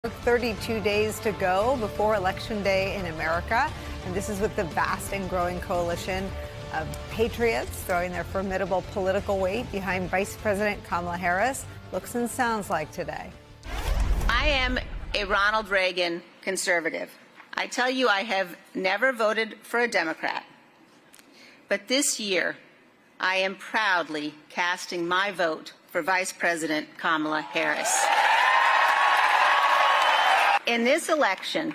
32 days to go before Election Day in America, and this is with the vast and growing coalition of patriots throwing their formidable political weight behind Vice President Kamala Harris. Looks and sounds like today. I am a Ronald Reagan conservative. I tell you, I have never voted for a Democrat. But this year, I am proudly casting my vote for Vice President Kamala Harris. In this election,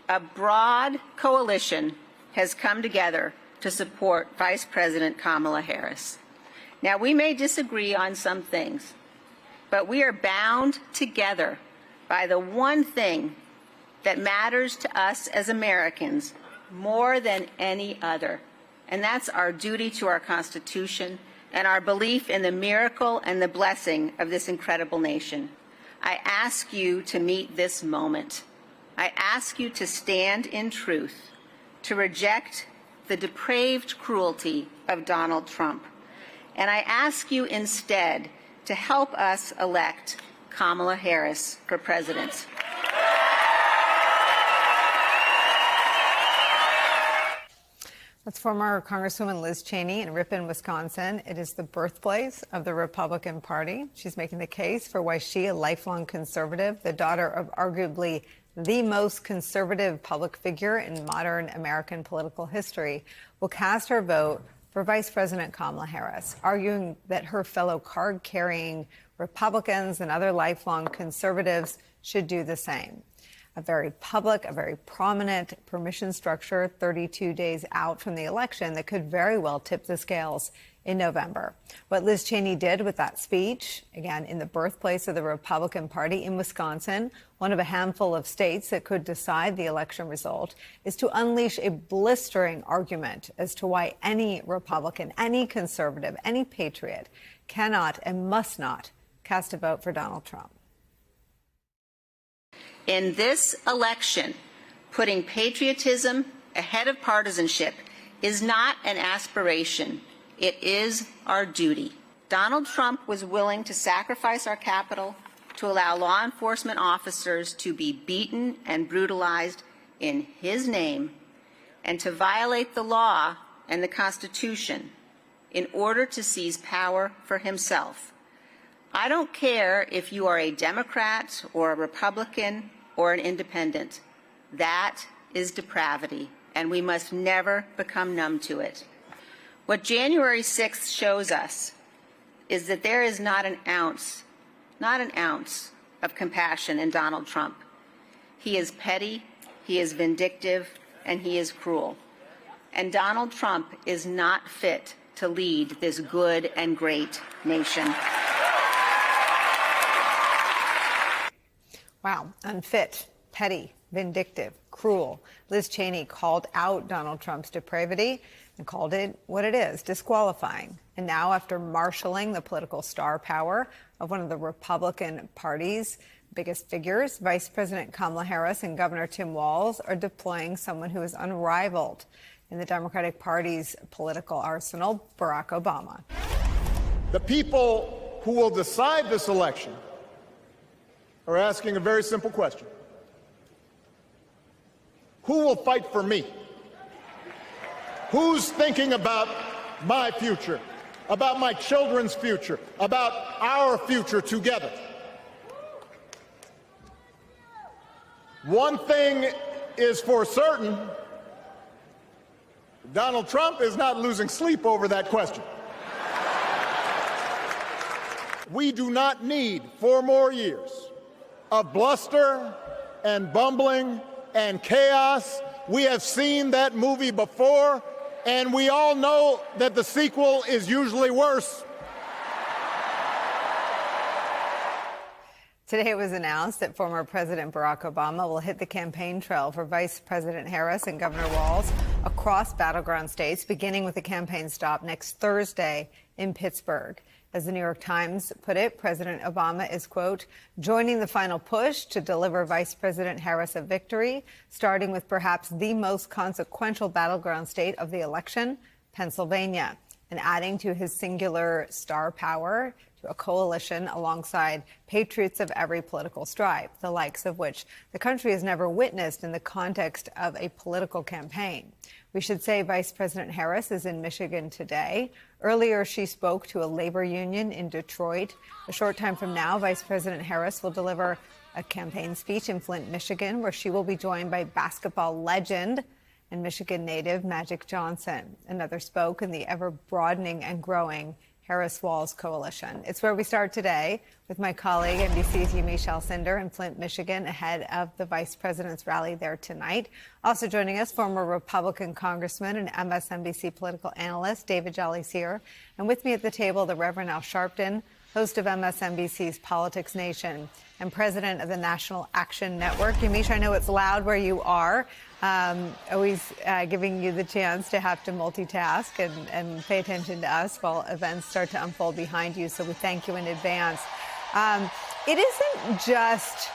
a broad coalition has come together to support Vice President Kamala Harris. Now, we may disagree on some things, but we are bound together by the one thing that matters to us as Americans more than any other, and that's our duty to our Constitution and our belief in the miracle and the blessing of this incredible nation. I ask you to meet this moment. I ask you to stand in truth, to reject the depraved cruelty of Donald Trump. And I ask you instead to help us elect Kamala Harris for president. That's former Congresswoman Liz Cheney in Ripon, Wisconsin. It is the birthplace of the Republican Party. She's making the case for why she, a lifelong conservative, the daughter of arguably the most conservative public figure in modern American political history, will cast her vote for Vice President Kamala Harris, arguing that her fellow card-carrying Republicans and other lifelong conservatives should do the same. A very public, a very prominent permission structure 32 days out from the election that could very well tip the scales in November. What Liz Cheney did with that speech, again, in the birthplace of the Republican Party in Wisconsin, one of a handful of states that could decide the election result, is to unleash a blistering argument as to why any Republican, any conservative, any patriot cannot and must not cast a vote for Donald Trump. In this election, putting patriotism ahead of partisanship is not an aspiration. It is our duty. Donald Trump was willing to sacrifice our Capitol to allow law enforcement officers to be beaten and brutalized in his name and to violate the law and the Constitution in order to seize power for himself. I don't care if you are a Democrat or a Republican or an independent. That is depravity, and we must never become numb to it. What January 6th shows us is that there is not an ounce of compassion in Donald Trump. He is petty, he is vindictive, and he is cruel. And Donald Trump is not fit to lead this good and great nation. Wow, unfit, petty, vindictive, cruel. Liz Cheney called out Donald Trump's depravity and called it what it is, disqualifying. And now, after marshaling the political star power of one of the Republican Party's biggest figures, Vice President Kamala Harris and Governor Tim Walz are deploying someone who is unrivaled in the Democratic Party's political arsenal, Barack Obama. The people who will decide this election are asking a very simple question. Who will fight for me? Who's thinking about my future, about my children's future, about our future together? One thing is for certain, Donald Trump is not losing sleep over that question. We do not need 4 more years of bluster and bumbling and chaos. We have seen that movie before, and we all know that the sequel is usually worse. Today it was announced that former President Barack Obama will hit the campaign trail for Vice President Harris and Governor Walz across battleground states, beginning with a campaign stop next Thursday in Pittsburgh. As the New York Times put it, President Obama is, quote, joining the final push to deliver Vice President Harris a victory, starting with perhaps the most consequential battleground state of the election, Pennsylvania, and adding to his singular star power to a coalition alongside patriots of every political stripe, the likes of which the country has never witnessed in the context of a political campaign. We should say Vice President Harris is in Michigan today. Earlier, she spoke to a labor union in Detroit. A short time from now, Vice President Harris will deliver a campaign speech in Flint, Michigan, where she will be joined by basketball legend and Michigan native Magic Johnson. Another spoke in the ever-broadening and growing Harris-Walz coalition. It's where we start today with my colleague, NBC's Yamiche Alcindor in Flint, Michigan, ahead of the vice president's rally there tonight. Also joining us, former Republican Congressman and MSNBC political analyst David Jolly-Sear. And with me at the table, the Reverend Al Sharpton, host of MSNBC's Politics Nation and president of the National Action Network. Yamiche, I know it's loud where you are. Always giving you the chance to have to multitask and pay attention to us while events start to unfold behind you. So we thank you in advance. It isn't just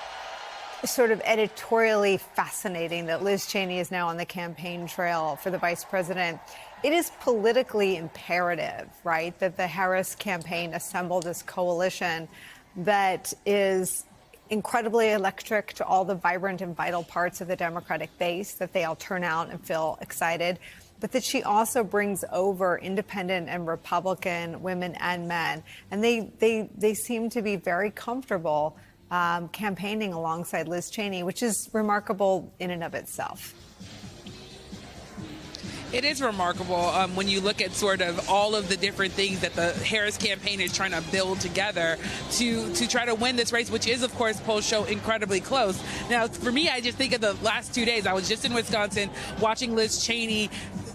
sort of editorially fascinating that Liz Cheney is now on the campaign trail for the vice president. It is politically imperative, right, that the Harris campaign assemble this coalition that is incredibly electric to all the vibrant and vital parts of the Democratic base, that they all turn out and feel excited, but that she also brings over independent and Republican women and men. And they seem to be very comfortable campaigning alongside Liz Cheney, which is remarkable in and of itself. It is remarkable when you look at sort of all of the different things that the Harris campaign is trying to build together to try to win this race, which is, of course, polls show incredibly close. Now, for me, I just think of the last 2 days. I was just in Wisconsin watching Liz Cheney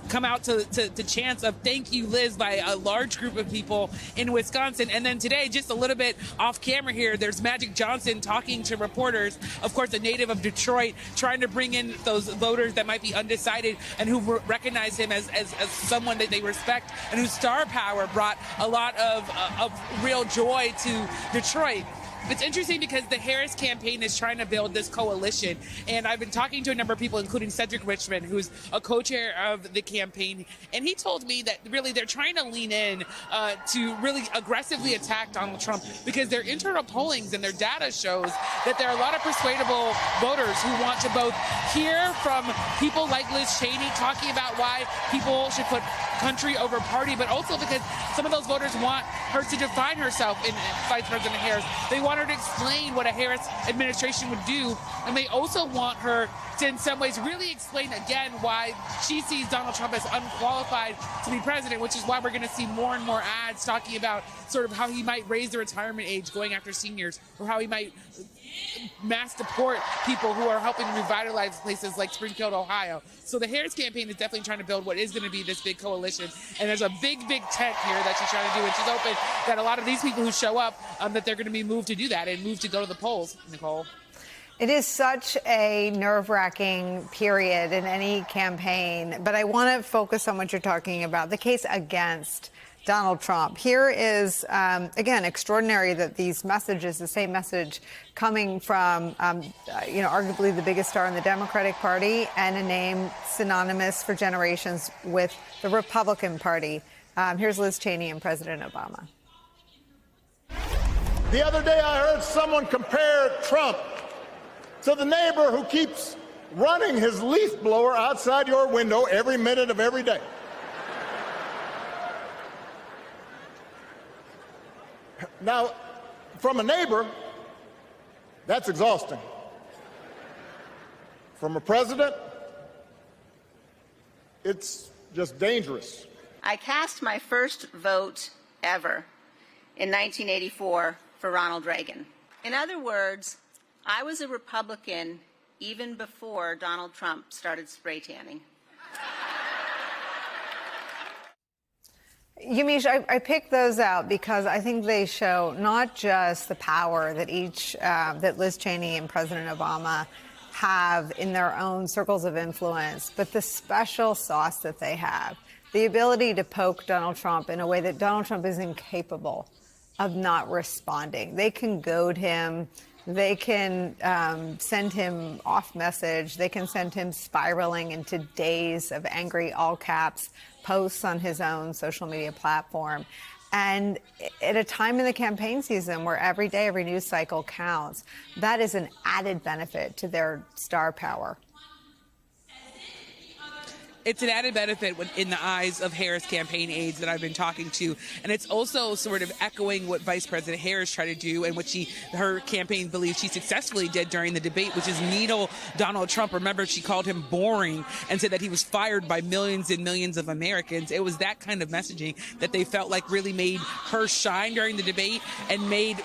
come out to chants of thank you, Liz, by a large group of people in Wisconsin. And then today, just a little bit off camera here, there's Magic Johnson talking to reporters, of course, a native of Detroit, trying to bring in those voters that might be undecided and who recognize him as someone that they respect and whose star power brought a lot of real joy to Detroit. It's interesting because the Harris campaign is trying to build this coalition, and I've been talking to a number of people, including Cedric Richmond, who's a co-chair of the campaign, and he told me that really they're trying to lean in to really aggressively attack Donald Trump because their internal pollings and their data shows that there are a lot of persuadable voters who want to both hear from people like Liz Cheney talking about why people should put country over party, but also because some of those voters want her to define herself in Vice President Harris. They want her to explain what a Harris administration would do, and they also want her to, in some ways, really explain again why she sees Donald Trump as unqualified to be president, which is why we're going to see more and more ads talking about sort of how he might raise the retirement age going after seniors, or how he might mass deport people who are helping revitalize places like Springfield, Ohio. So the Harris campaign is definitely trying to build what is going to be this big coalition. And there's a big tent here that she's trying to do. And she's hoping that a lot of these people who show up, that they're going to be moved to do that and moved to go to the polls, Nicole. It is such a nerve-wracking period in any campaign. But I want to focus on what you're talking about, the case against Donald Trump. Here is, again, extraordinary that these messages, the same message coming from, arguably the biggest star in the Democratic Party and a name synonymous for generations with the Republican Party. Here's Liz Cheney and President Obama. The other day I heard someone compare Trump to the neighbor who keeps running his leaf blower outside your window every minute of every day. Now, from a neighbor, that's exhausting. From a president, it's just dangerous. I cast my first vote ever in 1984 for Ronald Reagan. In other words, I was a Republican even before Donald Trump started spray tanning. Yamiche, I picked those out because I think they show not just the power that that Liz Cheney and President Obama have in their own circles of influence, but the special sauce that they have, the ability to poke Donald Trump in a way that Donald Trump is incapable of not responding. They can goad him. They can send him off message. They can send him spiraling into days of angry all caps posts on his own social media platform. And at a time in the campaign season where every day, every news cycle counts, that is an added benefit to their star power. It's an added benefit in the eyes of Harris campaign aides that I've been talking to. And it's also sort of echoing what Vice President Harris tried to do and what her campaign believes she successfully did during the debate, which is needle Donald Trump. Remember, she called him boring and said that he was fired by millions and millions of Americans. It was that kind of messaging that they felt like really made her shine during the debate and made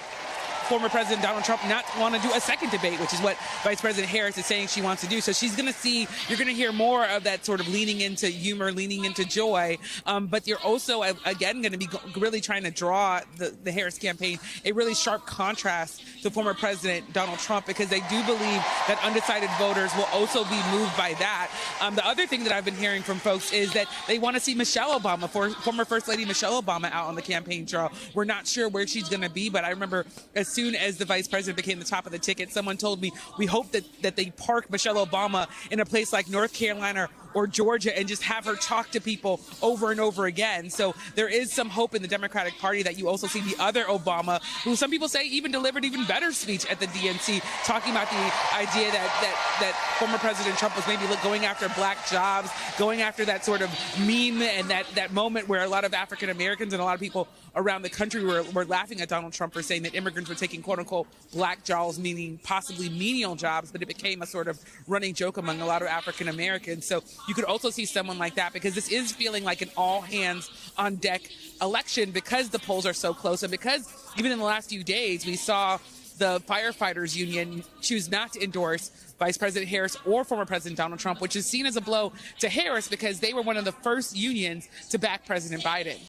former President Donald Trump not want to do a second debate, which is what Vice President Harris is saying she wants to do. So she's going to see, you're going to hear more of that sort of leaning into humor, leaning into joy. But you're also, again, going to be really trying to draw the Harris campaign a really sharp contrast to former President Donald Trump, because they do believe that undecided voters will also be moved by that. The other thing that I've been hearing from folks is that they want to see Michelle Obama, former First Lady Michelle Obama, out on the campaign trail. We're not sure where she's going to be, but I remember as soon as the vice president became the top of the ticket, someone told me, we hope that they park Michelle Obama in a place like North Carolina or Georgia and just have her talk to people over and over again. So there is some hope in the Democratic Party that you also see the other Obama, who some people say even delivered even better speech at the DNC, talking about the idea that former President Trump was maybe going after black jobs, going after that sort of meme and that moment where a lot of African Americans and a lot of people around the country were laughing at Donald Trump for saying that immigrants were taking quote unquote black jobs, meaning possibly menial jobs, but it became a sort of running joke among a lot of African Americans. So you could also see someone like that, because this is feeling like an all hands on deck election, because the polls are so close, and because even in the last few days we saw the firefighters union choose not to endorse Vice President Harris or former President Donald Trump, which is seen as a blow to Harris because they were one of the first unions to back President Biden.